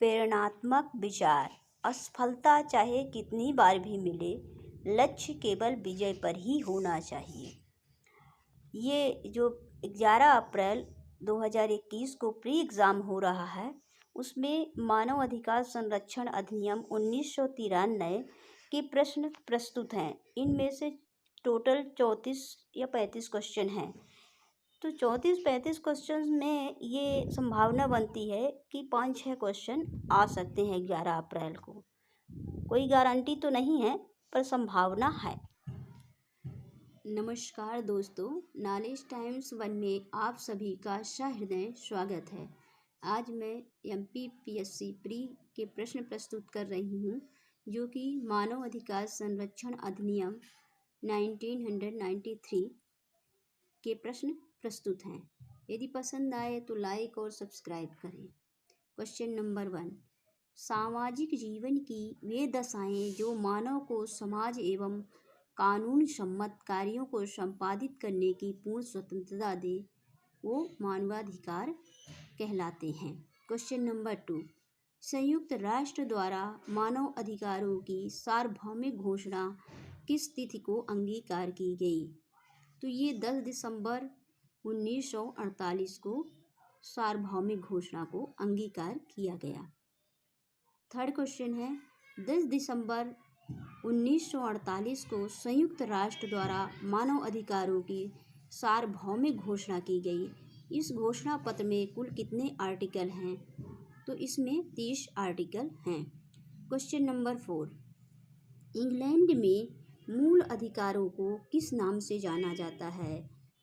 प्रेरणात्मक विचार। असफलता चाहे कितनी बार भी मिले, लक्ष्य केवल विजय पर ही होना चाहिए। ये जो 11 अप्रैल 2021 को प्री एग्ज़ाम हो रहा है, उसमें मानव अधिकार संरक्षण अधिनियम 1993 के प्रश्न प्रस्तुत हैं। इनमें से टोटल 34 या 35 क्वेश्चन हैं। तो 34-35 क्वेश्चन में ये संभावना बनती है कि 5-6 क्वेश्चन आ सकते हैं 11 अप्रैल को। कोई गारंटी तो नहीं है, पर संभावना है। नमस्कार दोस्तों, नॉलेज टाइम्स 1 में आप सभी का सहृदय स्वागत है। आज मैं MPPSC प्री के प्रश्न प्रस्तुत कर रही हूँ, जो कि मानव अधिकार संरक्षण अधिनियम 1993 के प्रश्न प्रस्तुत हैं। यदि पसंद आए तो लाइक और सब्सक्राइब करें। क्वेश्चन नंबर 1, सामाजिक जीवन की वे दशाएं जो मानव को समाज एवं कानून सम्मत कार्यों को संपादित करने की पूर्ण स्वतंत्रता दे, वो मानवाधिकार कहलाते हैं। क्वेश्चन नंबर 2, संयुक्त राष्ट्र द्वारा मानव अधिकारों की सार्वभौमिक घोषणा किस तिथि को अंगीकार की गई? तो ये 10 दिसंबर 1948 को सार्वभौमिक घोषणा को अंगीकार किया गया। थर्ड क्वेश्चन है, 10 दिसंबर 1948 को संयुक्त राष्ट्र द्वारा मानव अधिकारों की सार्वभौमिक घोषणा की गई। इस घोषणा पत्र में कुल कितने आर्टिकल हैं? तो इसमें 30 आर्टिकल हैं। क्वेश्चन नंबर 4, इंग्लैंड में मूल अधिकारों को किस नाम से जाना जाता है?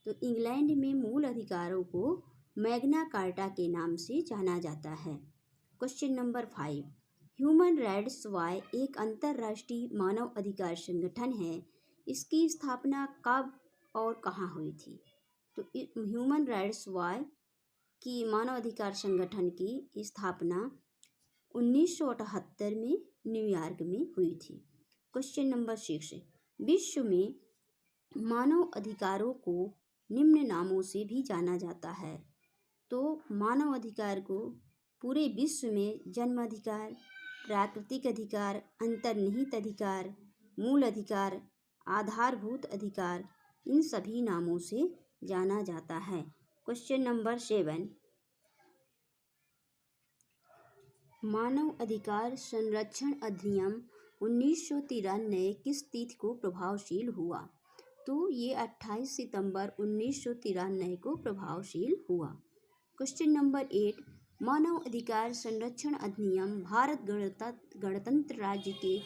तो इंग्लैंड में मूल अधिकारों को मैग्ना कार्टा के नाम से जाना जाता है। Question number 5, human rights watch एक अंतर्राष्ट्रीय मानव अधिकार संगठन है। इसकी स्थापना कब और कहाँ हुई थी? तो ह्यूमन राइट्स वॉच की मानव अधिकार संगठन की स्थापना 1978 में न्यूयॉर्क में हुई थी। क्वेश्चन नंबर 6, विश्व में मानव अधिकारों को निम्न नामों से भी जाना जाता है। तो मानव अधिकार को पूरे विश्व में जन्म अधिकार, प्राकृतिक अधिकार, अंतर्निहित अधिकार, मूल अधिकार, आधारभूत अधिकार, इन सभी नामों से जाना जाता है। क्वेश्चन नंबर 7, मानव अधिकार संरक्षण अधिनियम 1993 किस तिथि को प्रभावशील हुआ? तो ये 28 सितंबर 1993 को प्रभावशील हुआ। क्वेश्चन नंबर 8, मानव अधिकार संरक्षण अधिनियम भारत गणतंत्र राज्य के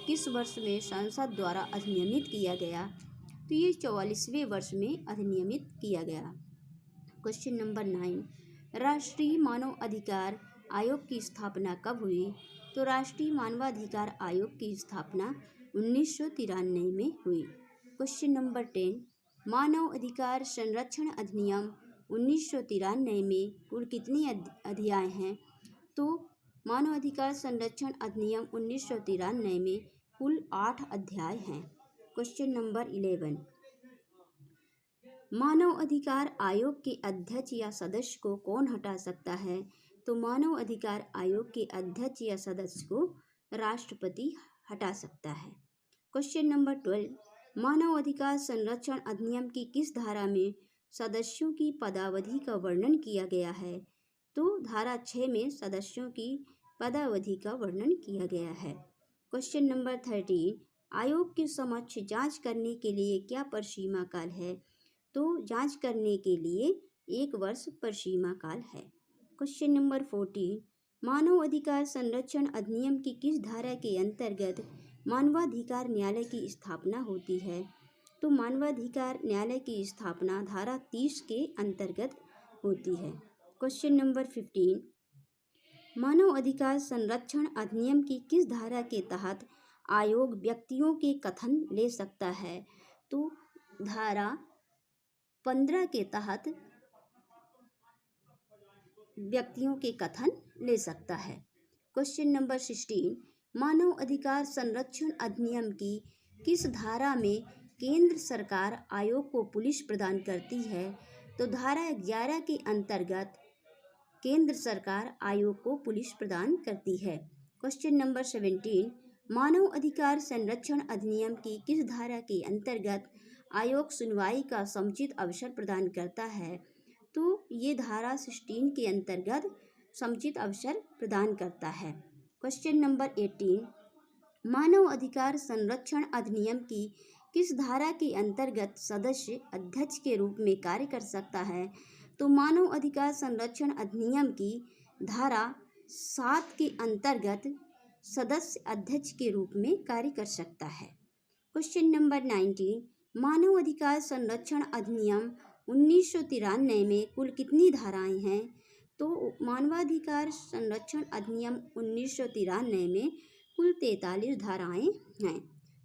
किस वर्ष में संसद द्वारा अधिनियमित किया गया? तो ये 44वें वर्ष में अधिनियमित किया गया। क्वेश्चन नंबर 9, राष्ट्रीय मानव अधिकार आयोग की स्थापना कब हुई? तो राष्ट्रीय मानवाधिकार आयोग की स्थापना 1993 में हुई। क्वेश्चन नंबर 10, मानव अधिकार संरक्षण अधिनियम 1993 में कुल कितने अध्याय हैं? तो मानव अधिकार संरक्षण अधिनियम 1993 में कुल 8 अध्याय हैं। क्वेश्चन नंबर 11, मानव अधिकार आयोग के अध्यक्ष या सदस्य को कौन हटा सकता है? तो मानव अधिकार आयोग के अध्यक्ष या सदस्य को राष्ट्रपति हटा सकता है। क्वेश्चन नंबर 12, मानव अधिकार संरक्षण अधिनियम की किस धारा में सदस्यों की पदावधि का वर्णन किया गया है? तो धारा 6 में सदस्यों की पदावधि का वर्णन किया गया है। क्वेश्चन नंबर 13, आयोग के समक्ष जांच करने के लिए क्या परिसीमा काल है? तो जांच करने के लिए 1 वर्ष परिसीमा काल है। क्वेश्चन नंबर 14, मानव अधिकार संरक्षण अधिनियम की किस धारा के अंतर्गत मानवाधिकार न्यायालय की स्थापना होती है? तो मानवाधिकार न्यायालय की स्थापना धारा 30 के अंतर्गत होती है। क्वेश्चन नंबर 15, मानव अधिकार संरक्षण अधिनियम की किस धारा के तहत आयोग व्यक्तियों के कथन ले सकता है? तो धारा 15 के तहत व्यक्तियों के कथन ले सकता है। क्वेश्चन नंबर 16, मानव अधिकार संरक्षण अधिनियम की किस धारा में केंद्र सरकार आयोग को पुलिस प्रदान करती है? तो धारा 11 के अंतर्गत केंद्र सरकार आयोग को पुलिस प्रदान करती है। क्वेश्चन नंबर 17, मानव अधिकार संरक्षण अधिनियम की किस धारा के अंतर्गत आयोग सुनवाई का समुचित अवसर प्रदान करता है? तो ये धारा 16 के अंतर्गत समुचित अवसर प्रदान करता है। क्वेश्चन नंबर 18, मानव अधिकार संरक्षण अधिनियम की किस धारा के अंतर्गत सदस्य अध्यक्ष के रूप में कार्य कर सकता है? तो मानव अधिकार संरक्षण अधिनियम की धारा 7 के अंतर्गत सदस्य अध्यक्ष के रूप में कार्य कर सकता है। क्वेश्चन नंबर 19, मानव अधिकार संरक्षण अधिनियम 1993 में कुल कितनी धाराएं हैं? तो मानवाधिकार संरक्षण अधिनियम 1993 में कुल 43 धाराएं हैं।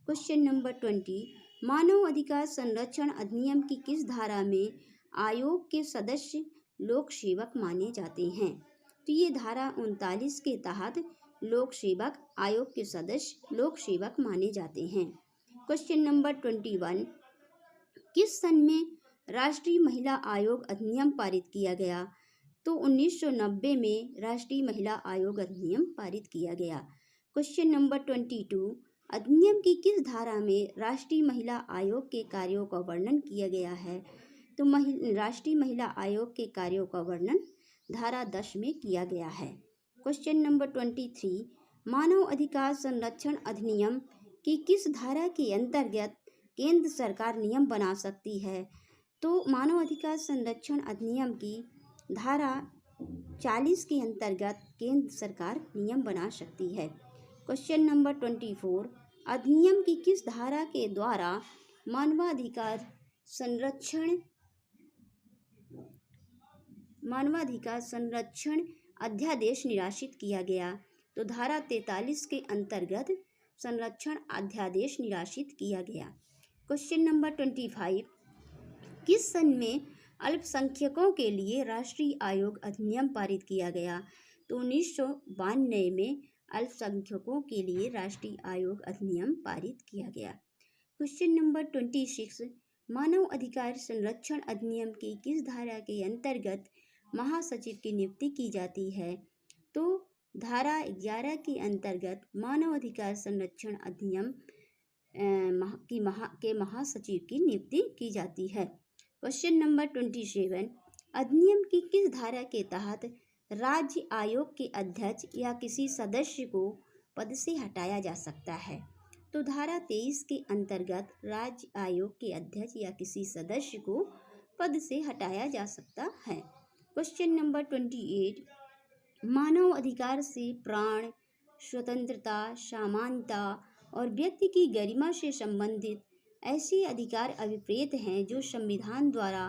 क्वेश्चन नंबर 20, मानव अधिकार संरक्षण अधिनियम की किस धारा में आयोग के सदस्य लोक सेवक माने जाते हैं? तो ये धारा 39 के तहत लोक सेवक आयोग के सदस्य लोक सेवक माने जाते हैं। क्वेश्चन नंबर 21, किस सन में राष्ट्रीय महिला आयोग अधिनियम पारित किया गया? तो 1990 में राष्ट्रीय महिला आयोग अधिनियम पारित किया गया। क्वेश्चन नंबर 22, अधिनियम की किस धारा में राष्ट्रीय महिला आयोग के कार्यों का वर्णन किया गया है? तो राष्ट्रीय महिला आयोग के कार्यों का वर्णन धारा 10 में किया गया है। क्वेश्चन नंबर 23, मानव अधिकार संरक्षण अधिनियम की किस धारा के अंतर्गत केंद्र सरकार नियम बना सकती है? तो मानव अधिकार संरक्षण अधिनियम की धारा 40 के अंतर्गत केंद्र सरकार नियम बना सकती है। क्वेश्चन नंबर 24, अधिनियम की किस धारा के द्वारा मानवाधिकार संरक्षण अध्यादेश निराशित किया गया? तो धारा 43 के अंतर्गत संरक्षण अध्यादेश निराशित किया गया। क्वेश्चन नंबर 25, किस सन में अल्पसंख्यकों के लिए राष्ट्रीय आयोग अधिनियम पारित किया गया? तो 1992 में अल्पसंख्यकों के लिए राष्ट्रीय आयोग अधिनियम पारित किया गया। क्वेश्चन नंबर 26, मानव अधिकार संरक्षण अधिनियम की किस धारा के अंतर्गत महासचिव की नियुक्ति की जाती है? तो धारा 11 के अंतर्गत मानव अधिकार संरक्षण अधिनियम के महासचिव की नियुक्ति की जाती है। क्वेश्चन नंबर 27, अधिनियम की किस धारा के तहत राज्य आयोग के अध्यक्ष या किसी सदस्य को पद से हटाया जा सकता है? तो धारा 23 के अंतर्गत राज्य आयोग के अध्यक्ष या किसी सदस्य को पद से हटाया जा सकता है। क्वेश्चन नंबर 28, मानव अधिकार से प्राण, स्वतंत्रता, समानता और व्यक्ति की गरिमा से संबंधित ऐसे अधिकार अभिप्रेत हैं जो संविधान द्वारा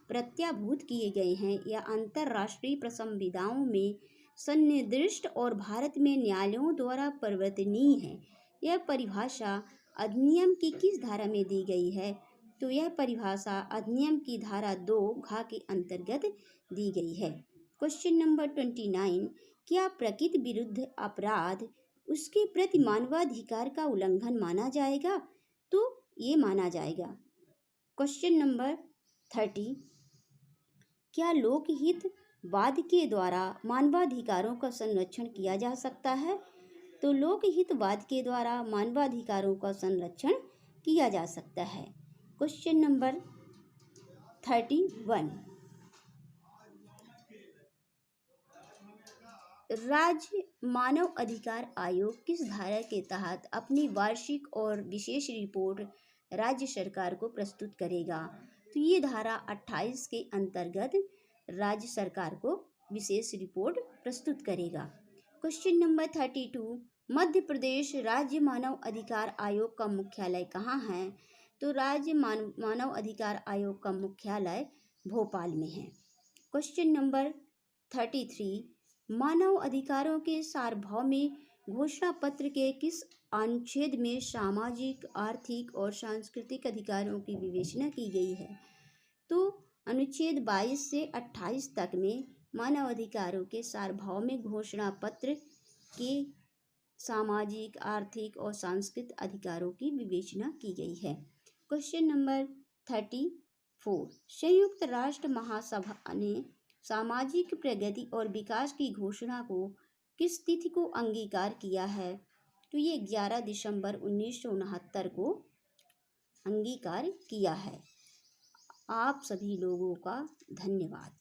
प्रत्याभूत किए गए हैं या अंतर्राष्ट्रीय संविधानों में सन्निर्दिष्ट और भारत में न्यायालयों द्वारा परिवर्तनीय है। यह परिभाषा अधिनियम की किस धारा में दी गई है? तो यह परिभाषा अधिनियम की धारा 2 घ के अंतर्गत दी गई है। क्वेश्चन नंबर 29, क्या प्रकृति विरुद्ध अपराध उसके प्रति मानवाधिकार का उल्लंघन माना जाएगा? तो ये माना जाएगा। क्वेश्चन नंबर 30, क्या लोकहित वाद के द्वारा मानवाधिकारों का संरक्षण किया जा सकता है? तो लोकहित वाद के द्वारा मानवाधिकारों का संरक्षण किया जा सकता है। क्वेश्चन नंबर 31, राज्य मानव अधिकार आयोग किस धारा के तहत अपनी वार्षिक और विशेष रिपोर्ट राज्य सरकार को प्रस्तुत करेगा? तो ये धारा 28 के अंतर्गत राज्य सरकार को विशेष रिपोर्ट प्रस्तुत करेगा। क्वेश्चन नंबर 32, मध्य प्रदेश राज्य मानव अधिकार आयोग का मुख्यालय कहाँ है? तो राज्य मानव अधिकार आयोग का मुख्यालय भोपाल में है। क्वेश्चन नंबर 33, मानव अधिकारों के सार्वभौमिक घोषणा पत्र के किस अनुच्छेद में सामाजिक, आर्थिक और सांस्कृतिक अधिकारों की विवेचना की गई है? तो अनुच्छेद 22 से 28 तक में मानव अधिकारों के सार्वभौमिक घोषणा पत्र के सामाजिक, आर्थिक और सांस्कृतिक अधिकारों की विवेचना की गई है। क्वेश्चन नंबर 34, संयुक्त राष्ट्र महासभा ने सामाजिक प्रगति और विकास की घोषणा को किस तिथि को अंगीकार किया है? तो ये 11 दिसंबर 1969 को अंगीकार किया है। आप सभी लोगों का धन्यवाद।